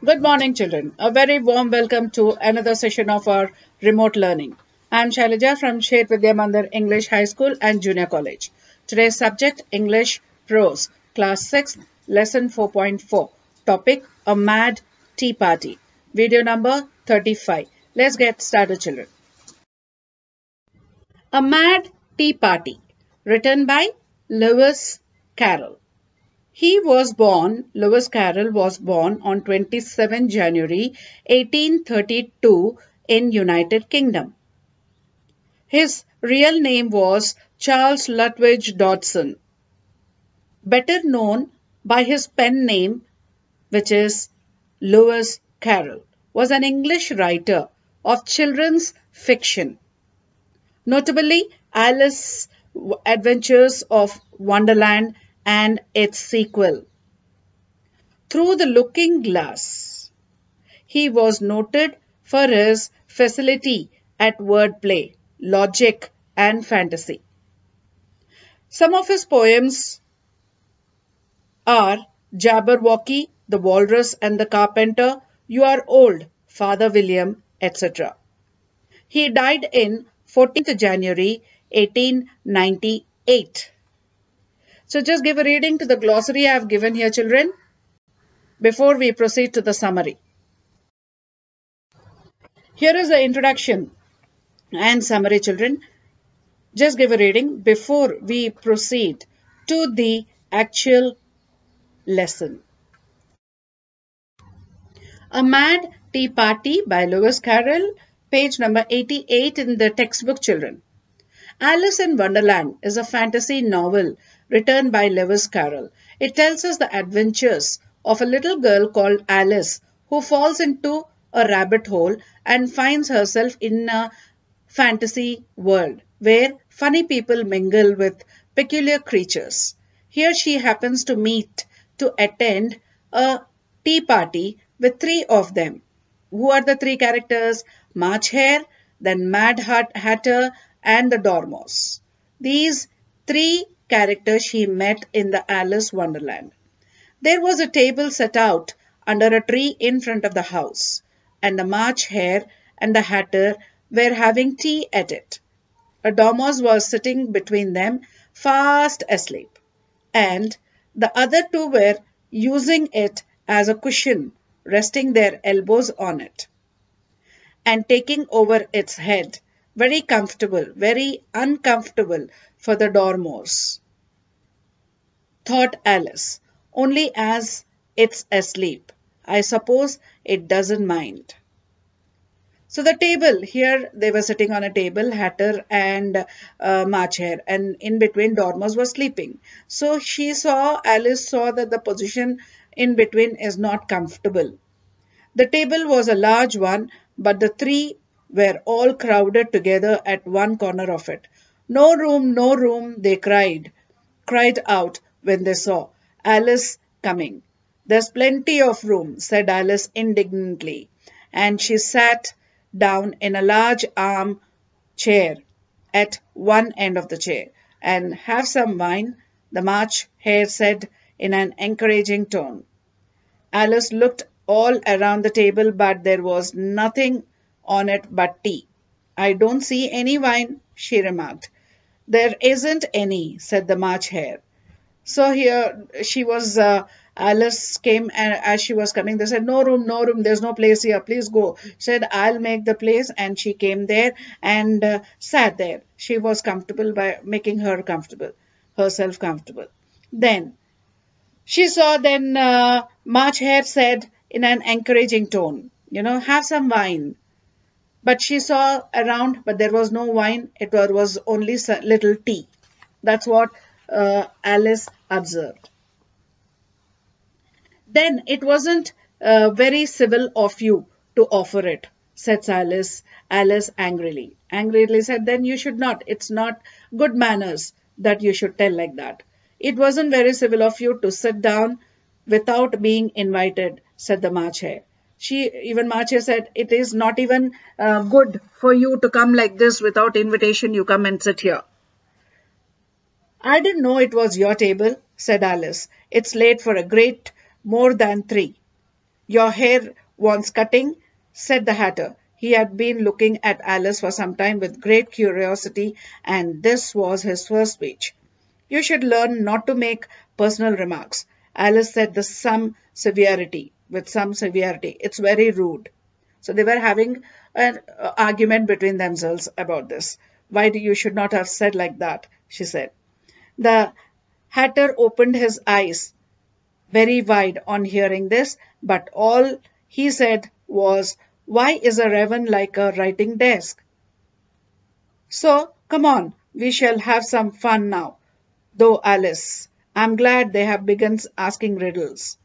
Good morning, children. A very warm welcome to another session of our remote learning. I am Shailaja from Shet Vidya Mandir English High School and Junior College. Today's subject English Prose, Class 6, Lesson 4.4. Topic A Mad Tea Party. Video number 35. Let's get started, children. A Mad Tea Party, written by Lewis Carroll. Lewis Carroll was born on 27 January 1832 in United Kingdom. His real name was Charles Lutwidge Dodson, better known by his pen name, which is Lewis Carroll, was an English writer of children's fiction, notably Alice's Adventures of Wonderland and its sequel, Through the Looking Glass. He was noted for his facility at wordplay, logic, and fantasy. Some of his poems are Jabberwocky, The Walrus and the Carpenter, You Are Old, Father William, etc. He died in 14th January 1898. So just give a reading to the glossary I have given here, children, before we proceed to the summary. Here is the introduction and summary, children. Just give a reading before we proceed to the actual lesson. A Mad Tea Party by Lewis Carroll, page number 88 in the textbook, children. Alice in Wonderland is a fantasy novel written by Lewis Carroll. It tells us the adventures of a little girl called Alice who falls into a rabbit hole and finds herself in a fantasy world where funny people mingle with peculiar creatures. Here she happens to attend a tea party with three of them. Who are the three characters? March Hare, then Mad Hatter, and the Dormouse. These three characters she met in the Alice Wonderland. There was a table set out under a tree in front of the house, and the March Hare and the Hatter were having tea at it. A Dormouse was sitting between them, fast asleep, and the other two were using it as a cushion, resting their elbows on it, and taking over its head. Very comfortable, very uncomfortable for the Dormouse, thought Alice, only as it's asleep. I suppose it doesn't mind. So the table, here they were sitting on a table, Hatter and March Hare, and in between Dormouse was sleeping. So Alice saw that the position in between is not comfortable. The table was a large one, but the three were all crowded together at one corner of it. No room, they cried out when they saw Alice coming. There's plenty of room, said Alice indignantly, and she sat down in a large arm chair at one end of the chair. And have some wine, the March Hare said in an encouraging tone. Alice looked all around the table, but there was nothing on it but tea. I don't see any wine, she remarked. There isn't any, said the March Hare. So here Alice came, and as she was coming, they said, no room, there's no place here, please go. She said, I'll make the place, and she came there and sat there. She was comfortable by making herself comfortable. Then March Hare said in an encouraging tone, have some wine. But she saw around, but there was no wine. It was only little tea. That's what Alice observed. Then it wasn't very civil of you to offer it, said Alice angrily. Angrily said, then you should not. It's not good manners that you should tell like that. It wasn't very civil of you to sit down without being invited, said the March Hare. March Hare said, it is not even good for you to come like this without invitation. You come and sit here. I didn't know it was your table, said Alice. It's late for a great more than three. Your hair wants cutting, said the Hatter. He had been looking at Alice for some time with great curiosity, and this was his first speech. You should learn not to make personal remarks. Alice said with some severity. It's very rude. So they were having an argument between themselves about this. Why do you should not have said like that, she said. The Hatter opened his eyes very wide on hearing this, but all he said was, why is a raven like a writing desk? So, come on, we shall have some fun now. Though, Alice, I'm glad they have begun asking riddles.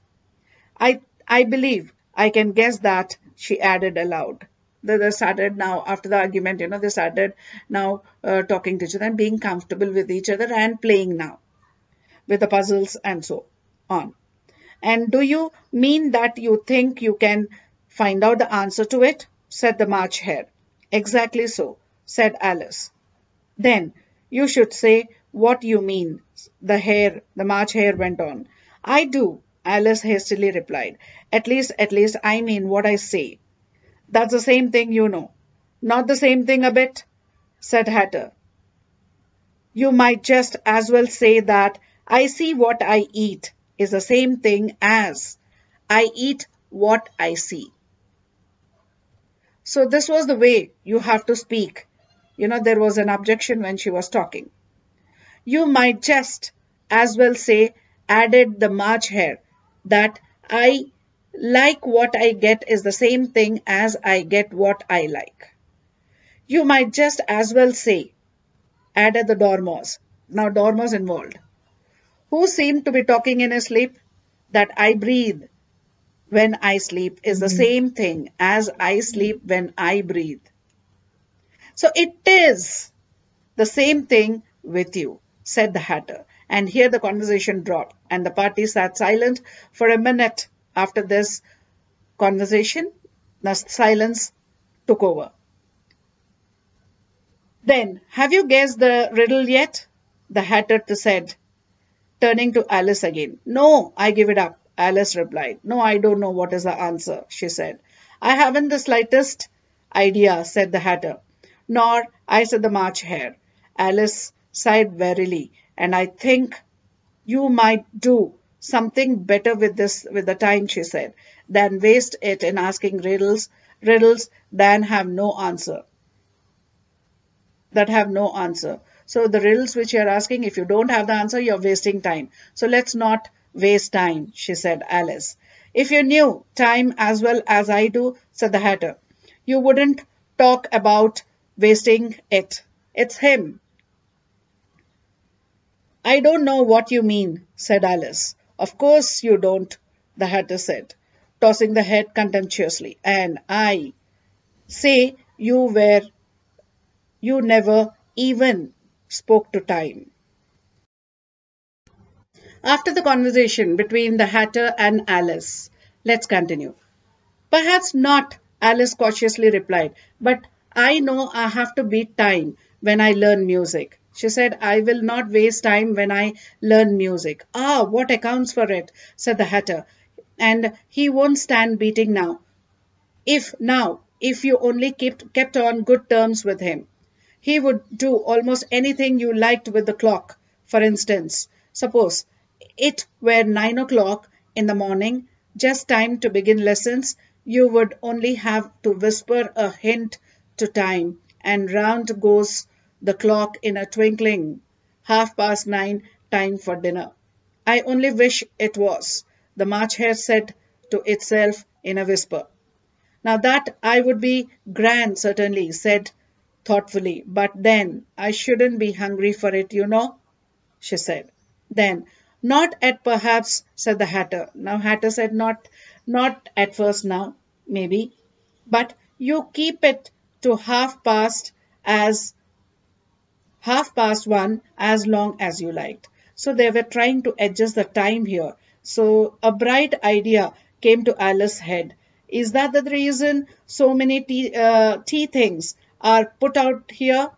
I believe I can guess that, she added aloud. They started now, after the argument, they started now talking to each other and being comfortable with each other and playing now with the puzzles and so on. And do you mean that you think you can find out the answer to it? Said the March Hare. Exactly so, said Alice. Then you should say what you mean, the March Hare went on. I do, Alice hastily replied. At least, I mean what I say. That's the same thing, you know. Not the same thing a bit, said Hatter. You might just as well say that I see what I eat is the same thing as I eat what I see. So this was the way you have to speak. There was an objection when she was talking. You might just as well say, added the March Hare, that I like what I get is the same thing as I get what I like. You might just as well say, added the Dormouse. Now Dormouse involved. Who seemed to be talking in his sleep? That I breathe when I sleep is the same thing as I sleep when I breathe. So it is the same thing with you, said the Hatter. And here the conversation dropped, and the party sat silent for a minute. After this conversation, the silence took over. Then, have you guessed the riddle yet? The Hatter said, turning to Alice again. No, I give it up, Alice replied. No, I don't know what is the answer, she said. I haven't the slightest idea, said the Hatter. Nor I, said the March Hare. Alice sighed wearily, and I think you might do something better with the time, she said, than waste it in asking riddles than have no answer. That have no answer. So the riddles which you are asking, if you don't have the answer, you're wasting time. So let's not waste time, she said, Alice. If you knew time as well as I do, said the Hatter, you wouldn't talk about wasting it. It's him. I don't know what you mean, said Alice. Of course you don't, the Hatter said, tossing the head contemptuously. And I say you never even spoke to time. After the conversation between the Hatter and Alice, let's continue. Perhaps not, Alice cautiously replied, but I know I have to beat time when I learn music. She said, I will not waste time when I learn music. Ah, what accounts for it, said the Hatter, and he won't stand beating now. If you only kept on good terms with him. He would do almost anything you liked with the clock. For instance, suppose it were 9 o'clock in the morning, just time to begin lessons, you would only have to whisper a hint to time, and round goes the clock in a twinkling. 9:30, time for dinner. I only wish it was, the March Hare said to itself in a whisper. Now that I would be grand, certainly, said thoughtfully, but then I shouldn't be hungry for it, she said. Then, not at perhaps, said the Hatter. Now Hatter said not at first now, maybe, but you keep it to half past 1 as long as you liked. So they were trying to adjust the time here. So a bright idea came to Alice's head. Is that the reason so many tea things are put out here?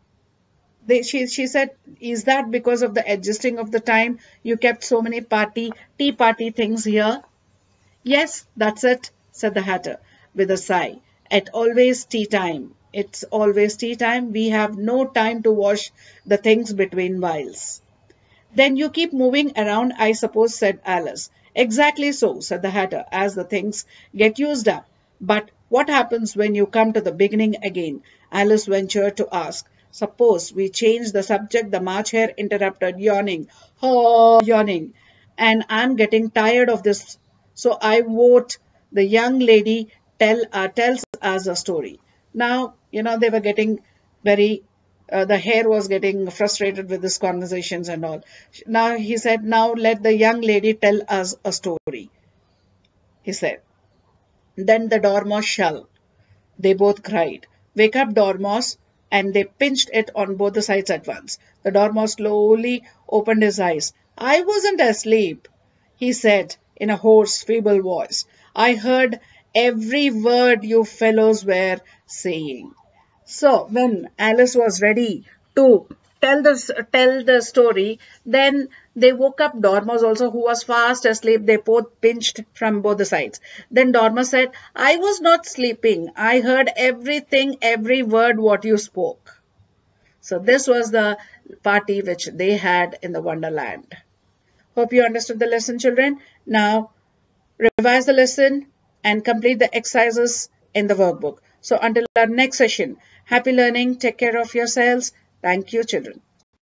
She said, is that because of the adjusting of the time you kept so many tea party things here? Yes, that's it, said the Hatter with a sigh. At always tea time. It's always tea time. We have no time to wash the things between whiles. Then you keep moving around, I suppose, said Alice. Exactly so, said the Hatter, as the things get used up. But what happens when you come to the beginning again? Alice ventured to ask. Suppose we change the subject, the March Hare interrupted, yawning. Oh, yawning. And I'm getting tired of this. So I vote the young lady tells us a story. Now, they were getting very the hare was getting frustrated with these conversations and all. Now he said, now let the young lady tell us a story, he said. Then the dormouse shall, they both cried. Wake up, Dormouse! And they pinched it on both the sides at once. The Dormouse slowly opened his eyes. I wasn't asleep, he said in a hoarse, feeble voice. I heard every word you fellows were saying. So when Alice was ready to tell the story, then they woke up Dormouse also, who was fast asleep. They both pinched from both the sides. Then Dormouse said, I was not sleeping. I heard everything, every word what you spoke. So this was the party which they had in the Wonderland. Hope you understood the lesson, children. Now revise the lesson and complete the exercises in the workbook. So until our next session, happy learning, take care of yourselves. Thank you, children.